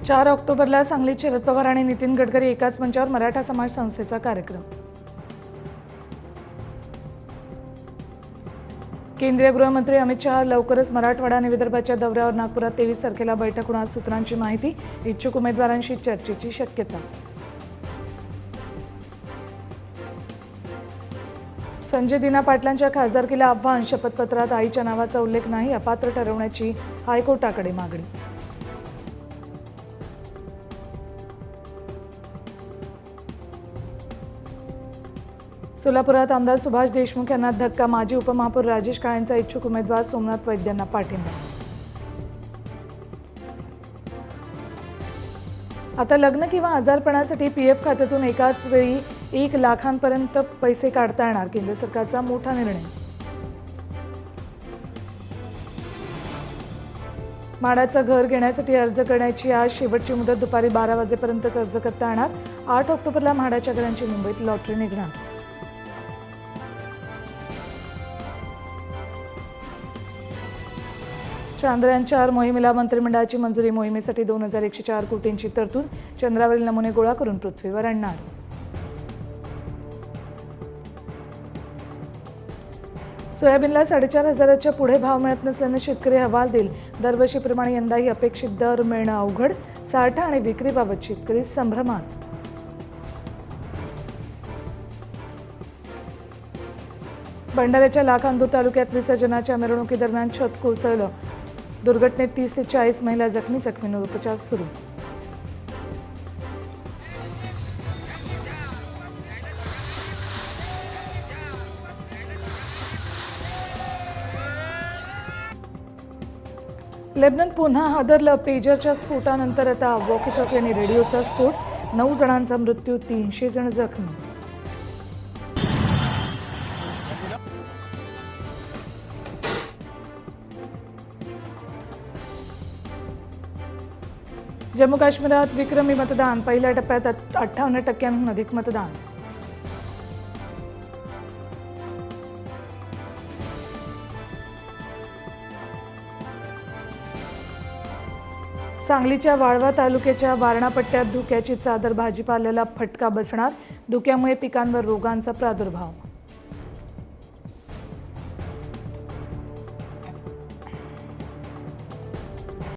4 ऑक्टोबरला सांगलीत शरद पवार आणि नितीन गडकरी एकाच मंचावर मराठा समाज संस्थेचा कार्यक्रम। केंद्रीय गृहमंत्री अमित शहा लवकरच मराठवाडा आणि विदर्भाच्या दौऱ्यावर नागपुरात 23 तारखेला बैठक होणार। सूत्रांची माहिती, इच्छुक उमेदवारांशी चर्चेची शक्यता। संजय दिना पाटलांच्या खासदारकीला आव्हान, शपथपत्रात आईच्या नावाचा उल्लेख नाही, अपात्र ठरवण्याची हायकोर्टाकडे मागणी। सोलापुरात आमदार सुभाष देशमुख यांना धक्का, माजी उपमहापौर राजेश काळेंचा इच्छुक उमेदवार सोमनाथ वैद्यांना पाठिंबा। आता लग्न किंवा आजारपणासाठी पीएफ खात्यातून एकाच वेळी 1 लाखांपर्यंत पैसे काढता येणार, केंद्र सरकारचा मोठा निर्णय। म्हाडाचं घर घेण्यासाठी अर्ज करण्याची आज शेवटची मुदत, दुपारी 12 वाजेपर्यंतच अर्ज करता येणार। 8 ऑक्टोबरला म्हाडाच्या घरांची मुंबईत लॉटरी निघणार। चांद्रयान-4 मोहिमेला मंत्रिमंडळाची मंजुरी, मोहिमेसाठी 2104 कोटींची तरतूद, चंद्रावरील नमुने गोळा करून पृथ्वीवर आणणार। सोयाबीनला 4500च्या पुढे भाव मिळत नसल्याने शेतकरी हवालदिल, दरवर्षीप्रमाणे यंदाही अपेक्षित दर मिळणं अवघड, साठा आणि विक्रीबाबत शेतकरी संभ्रमात। भंडाऱ्याच्या लाखांदूर तालुक्यात विसर्जनाच्या मिरवणुकीदरम्यान छत कोसळलं, दुर्घटनेत 30 ते 40 महिला जखमी, जखमींवर उपचार सुरू। लेबनन पुन्हा हादरलं, पेजरच्या स्फोटानंतर आता वॉकी-टॉकी आणि रेडिओचा स्फोट, 9 जणांचा मृत्यू, 300 जण जखमी। जम्मू काश्मीरात विक्रमी मतदान, पहिल्या टप्प्यात 58% अधिक मतदान। सांगलीच्या वाळवा तालुक्याच्या वारणा पट्ट्यात धुक्याची चादर, भाजीपाल्याला फटका बसणार, धुक्यामुळे पिकांवर रोगांचा प्रादुर्भाव।